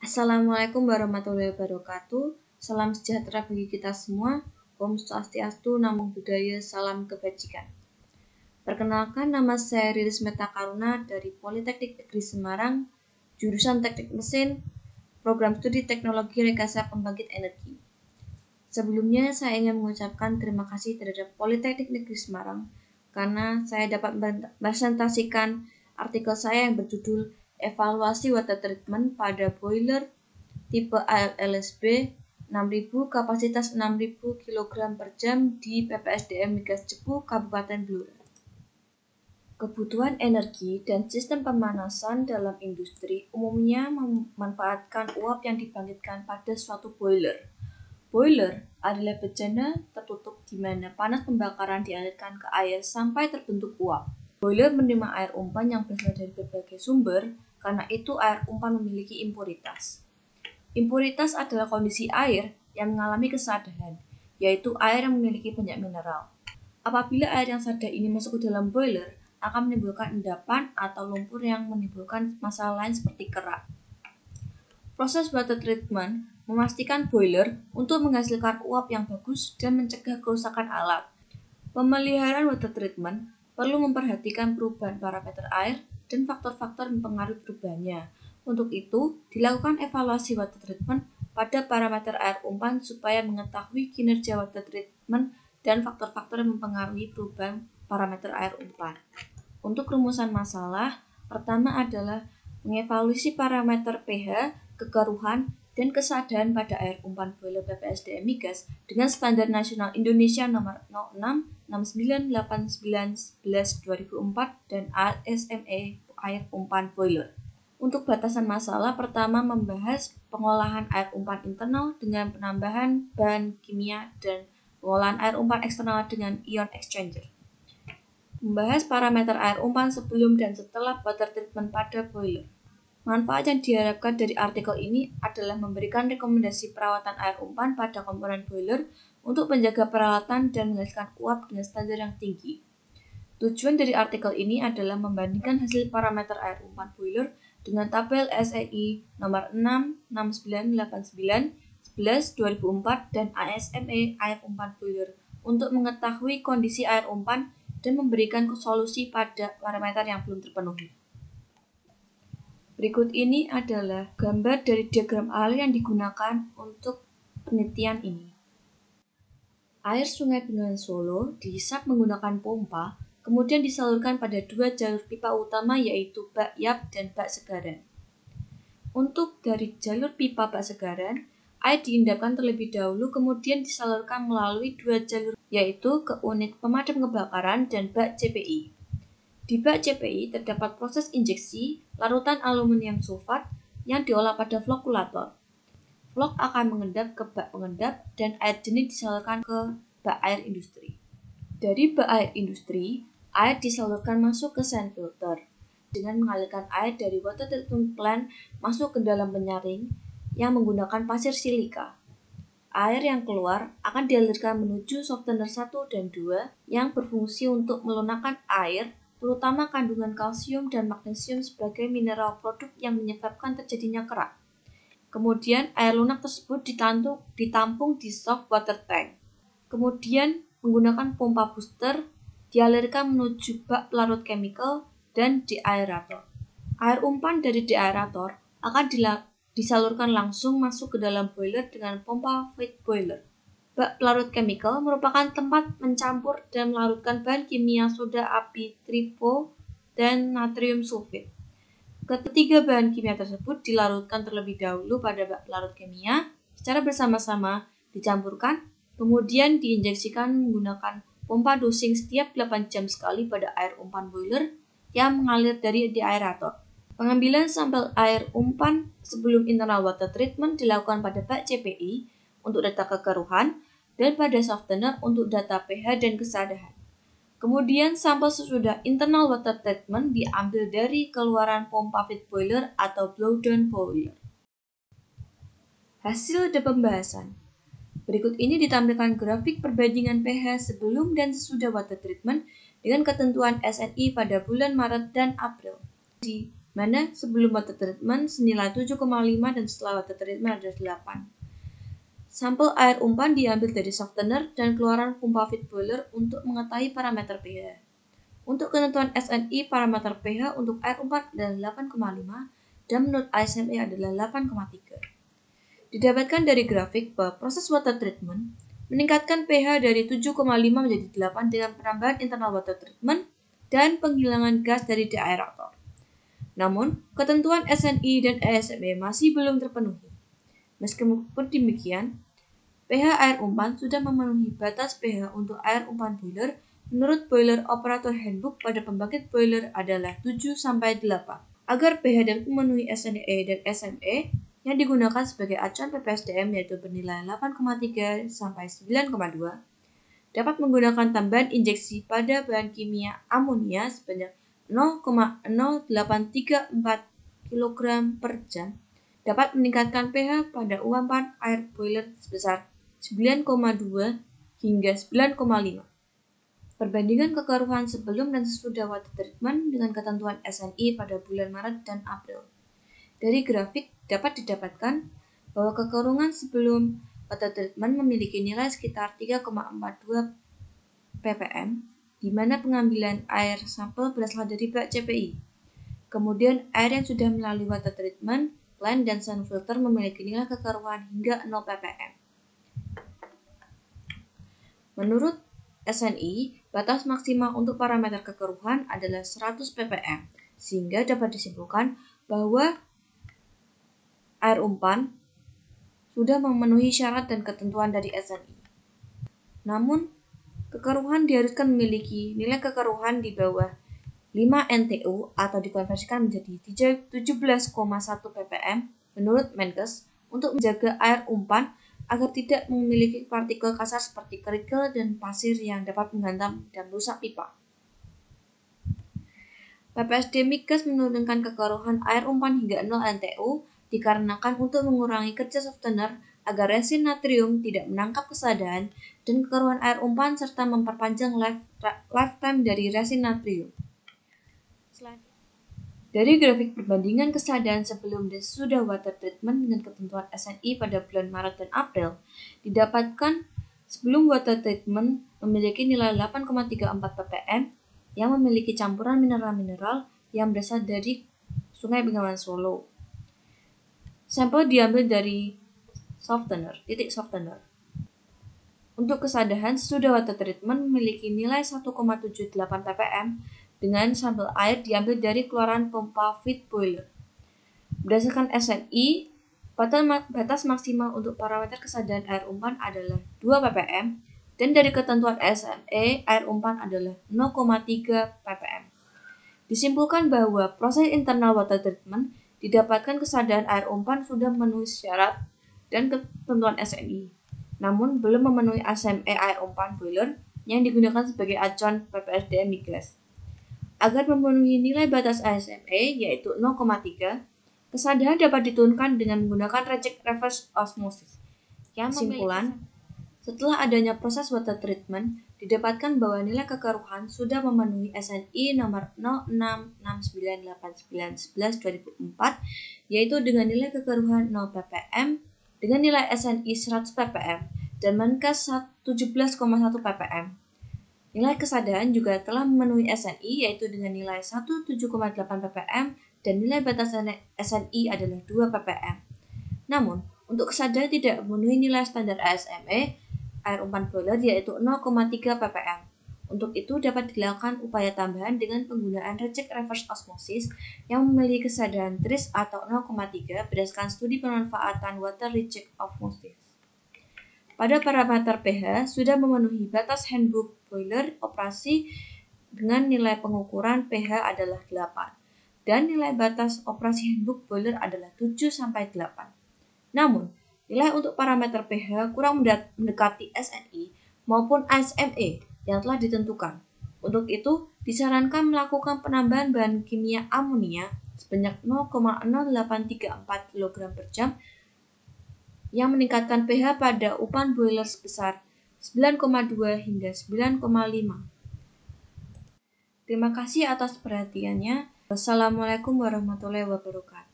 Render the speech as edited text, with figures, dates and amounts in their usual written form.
Assalamualaikum warahmatullahi wabarakatuh. Salam sejahtera bagi kita semua. Om Swastiastu, Namo Buddhaya, salam kebajikan. Perkenalkan, nama saya Riris Metakaruna dari Politeknik Negeri Semarang, jurusan Teknik Mesin, Program Studi Teknologi Rekayasa Pembangkit Energi. Sebelumnya, saya ingin mengucapkan terima kasih terhadap Politeknik Negeri Semarang karena saya dapat mempresentasikan artikel saya yang berjudul Evaluasi Water Treatment pada Boiler tipe ALSB 6000 kapasitas 6000 kg per jam di PPSDM Migas Cepu, Kabupaten Blora. Kebutuhan energi dan sistem pemanasan dalam industri umumnya memanfaatkan uap yang dibangkitkan pada suatu boiler. Boiler adalah bejana tertutup di mana panas pembakaran dialirkan ke air sampai terbentuk uap. Boiler menerima air umpan yang berasal dari berbagai sumber, karena itu air umpan memiliki impuritas. Impuritas adalah kondisi air yang mengalami kesadahan, yaitu air yang memiliki banyak mineral. Apabila air yang sada ini masuk ke dalam boiler, akan menimbulkan endapan atau lumpur yang menimbulkan masalah lain seperti kerak. Proses water treatment memastikan boiler untuk menghasilkan uap yang bagus dan mencegah kerusakan alat. Pemeliharaan water treatment perlu memperhatikan perubahan parameter air dan faktor-faktor yang mempengaruhi perubahannya. Untuk itu, dilakukan evaluasi water treatment pada parameter air umpan supaya mengetahui kinerja water treatment dan faktor-faktor yang mempengaruhi perubahan parameter air umpan. Untuk rumusan masalah, pertama adalah mengevaluasi parameter pH, kegaruhan, dan kesadaran pada air umpan boiler PPSDM Migas dengan standar nasional Indonesia nomor 06 6989 11 2004 dan ASME air umpan boiler. Untuk batasan masalah, pertama membahas pengolahan air umpan internal dengan penambahan bahan kimia dan pengolahan air umpan eksternal dengan ion exchanger. Membahas parameter air umpan sebelum dan setelah water treatment pada boiler. Manfaat yang diharapkan dari artikel ini adalah memberikan rekomendasi perawatan air umpan pada komponen boiler untuk menjaga peralatan dan menghasilkan uap dengan standar yang tinggi. Tujuan dari artikel ini adalah membandingkan hasil parameter air umpan boiler dengan tabel SEI nomor 6 6989 11 2004 dan ASME air umpan boiler untuk mengetahui kondisi air umpan dan memberikan solusi pada parameter yang belum terpenuhi. Berikut ini adalah gambar dari diagram alir yang digunakan untuk penelitian ini. Air Sungai Bengawan Solo dihisap menggunakan pompa, kemudian disalurkan pada dua jalur pipa utama yaitu bak Yap dan bak Segaran. Untuk dari jalur pipa bak Segaran, air diendapkan terlebih dahulu kemudian disalurkan melalui dua jalur yaitu ke unit pemadam kebakaran dan bak CPI. Di bak CPI terdapat proses injeksi larutan aluminium sulfat yang diolah pada flokulator. Flok akan mengendap ke bak pengendap dan air jernih disalurkan ke bak air industri. Dari bak air industri, air disalurkan masuk ke sand filter dengan mengalirkan air dari water treatment plant masuk ke dalam penyaring yang menggunakan pasir silika. Air yang keluar akan dialirkan menuju softener 1 dan 2 yang berfungsi untuk melunakkan air, terutama kandungan kalsium dan magnesium sebagai mineral produk yang menyebabkan terjadinya kerak. Kemudian air lunak tersebut ditampung di soft water tank. Kemudian menggunakan pompa booster dialirkan menuju bak pelarut chemical dan deaerator. Air umpan dari deaerator akan disalurkan langsung masuk ke dalam boiler dengan pompa feed boiler. Bak pelarut chemical merupakan tempat mencampur dan melarutkan bahan kimia soda api tripo dan natrium sulfit. Ketiga bahan kimia tersebut dilarutkan terlebih dahulu pada bak pelarut kimia secara bersama-sama dicampurkan, kemudian diinjeksikan menggunakan pompa dosing setiap 8 jam sekali pada air umpan boiler yang mengalir dari deaerator. Pengambilan sampel air umpan sebelum internal water treatment dilakukan pada bak CPI untuk data kekeruhan dan pada softener untuk data pH dan kesadaran. Kemudian sampel sesudah internal water treatment diambil dari keluaran pompa feed boiler atau blowdown boiler. Hasil dan pembahasan. Berikut ini ditampilkan grafik perbandingan pH sebelum dan sesudah water treatment dengan ketentuan SNI pada bulan Maret dan April. Di mana sebelum water treatment senilai 7,5 dan setelah water treatment adalah 8. Sampel air umpan diambil dari softener dan keluaran pompa feed boiler untuk mengetahui parameter pH. Untuk ketentuan SNI, parameter pH untuk air umpan adalah 8,5 dan menurut ASME adalah 8,3. Didapatkan dari grafik bahwa proses water treatment meningkatkan pH dari 7,5 menjadi 8 dengan penambahan internal water treatment dan penghilangan gas dari deaerator. Namun, ketentuan SNI dan ASME masih belum terpenuhi. Meskipun demikian, pH air umpan sudah memenuhi batas pH untuk air umpan boiler menurut Boiler Operator Handbook pada pembangkit boiler adalah 7-8. Agar pH dapat memenuhi SNE dan SME yang digunakan sebagai acuan PPSDM yaitu bernilai 8,3 sampai 9,2, dapat menggunakan tambahan injeksi pada bahan kimia amonia sebanyak 0,0834 kg per jam, dapat meningkatkan pH pada umpan air boiler sebesar 9,2 hingga 9,5. Perbandingan kekeruhan sebelum dan sesudah water treatment dengan ketentuan SNI ppd bulan Maret dan April. Dari grafik dapat didapatkan bahwa kekeruhan sebelum water treatment memiliki nilai sekitar 3,42 ppm, di mana pengambilan air sampel berasal dari bak CPI. Kemudian air yang sudah melalui water treatment, line dan sun filter memiliki nilai kekeruhan hingga 0 ppm. Menurut SNI, batas maksimal untuk parameter kekeruhan adalah 100 ppm, sehingga dapat disimpulkan bahwa air umpan sudah memenuhi syarat dan ketentuan dari SNI. Namun, kekeruhan diharuskan memiliki nilai kekeruhan di bawah 5 NTU atau dikonversikan menjadi 17,1 ppm menurut Menkes untuk menjaga air umpan agar tidak memiliki partikel kasar seperti kerikil dan pasir yang dapat menghantam dan merusak pipa. PPSD Migas menurunkan kekeruhan air umpan hingga 0 NTU dikarenakan untuk mengurangi kerja softener agar resin natrium tidak menangkap kesadahan dan kekeruhan air umpan serta memperpanjang lifetime dari resin natrium. Dari grafik perbandingan kesadaran sebelum dan sesudah water treatment dengan ketentuan SNI pada bulan Maret dan April, didapatkan sebelum water treatment memiliki nilai 8,34 ppm yang memiliki campuran mineral-mineral yang berasal dari Sungai Bengawan Solo. Sampel diambil dari titik softener. Untuk kesadaran sesudah water treatment memiliki nilai 1,78 ppm dengan sampel air diambil dari keluaran pompa feed boiler. Berdasarkan SNI, batas maksimal untuk parameter kesadaran air umpan adalah 2 ppm dan dari ketentuan SNE air umpan adalah 0,3 ppm. Disimpulkan bahwa proses internal water treatment didapatkan kesadaran air umpan sudah memenuhi syarat dan ketentuan SNI, namun belum memenuhi ASME air umpan boiler yang digunakan sebagai acuan PPSDM migas. Agar memenuhi nilai batas ASME yaitu 0,3, kesadaran dapat diturunkan dengan menggunakan reverse osmosis. Kesimpulan, setelah adanya proses water treatment, didapatkan bahwa nilai kekeruhan sudah memenuhi SNI nomor 06698911/2004, yaitu dengan nilai kekeruhan 0 ppm dengan nilai SNI 100 ppm dan Menkes 17,1 ppm. Nilai kesadaran juga telah memenuhi SNI yaitu dengan nilai 17,8 ppm dan nilai batas SNI adalah 2 ppm. Namun, untuk kesadaran tidak memenuhi nilai standar ASME air umpan boiler yaitu 0,3 ppm. Untuk itu dapat dilakukan upaya tambahan dengan penggunaan reverse osmosis yang memiliki kesadaran TRIS atau 0,3 berdasarkan studi pemanfaatan water reject osmosis. Pada parameter pH sudah memenuhi batas handbook boiler operasi dengan nilai pengukuran pH adalah 8 dan nilai batas operasi handbook boiler adalah 7-8. Namun, nilai untuk parameter pH kurang mendekati SNI maupun ASME yang telah ditentukan. Untuk itu, disarankan melakukan penambahan bahan kimia amonia sebanyak 0,0834 kg per jam yang meningkatkan pH pada umpan boiler sebesar 9,2 hingga 9,5. Terima kasih atas perhatiannya. Wassalamualaikum warahmatullahi wabarakatuh.